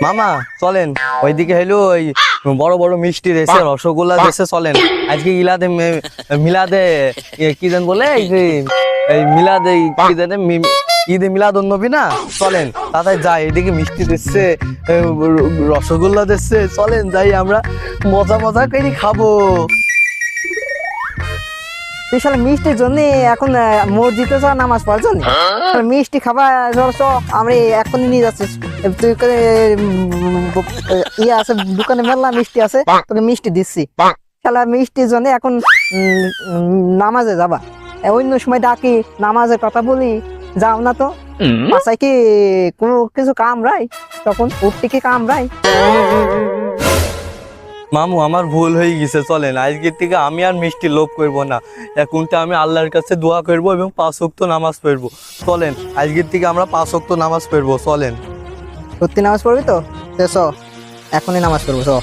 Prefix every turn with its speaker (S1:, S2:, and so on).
S1: মামা চলেন ওইদিকে হইলো ওই বড় বড় মিষ্টি দেশে রসগোল্লা দেশে চলেন আজকে ইলাদে মিলাদে কি দেন বলে এই মিলাদে কি দেন ঈদে মিলাদুন নবী না চলেন তাতে যাই এদিকে মিষ্টি দিচ্ছে রসগোল্লা দিচ্ছে চলেন যাই আমরা মজা মজা করে খাবো।
S2: তুই শালা মিষ্টির জন্য এখন মসজিদে যা নামাজ পড়ার জন্য মিষ্টি খাবার আমরা এখনই নিয়ে যাচ্ছিস। তুই ইয়ে আছে দোকানে মেলা মিষ্টি আছে, তোকে মিষ্টি দিচ্ছি। শালা মিষ্টির জন্য এখন নামাজে যাবা, অন্য সময় ডাকি নামাজের কথা বলি, যাও না তো। বাসায় কি কোনো কিছু কামড়াই? তখন উঠতে কি কামড়াই?
S1: মামু আমার ভুল হয়ে গেছে, চলেন আজকের থেকে আমি আর মিষ্টি লোভ করবো না। এখনটা আমি আল্লাহর কাছে দোয়া করবো এবং 5 ওয়াক্ত নামাজ পড়বো। চলেন আজকের থেকে আমরা 5 ওয়াক্ত নামাজ পড়বো। চলেন
S2: সত্যি নামাজ পড়বি তো? এখনই নামাজ পড়বো।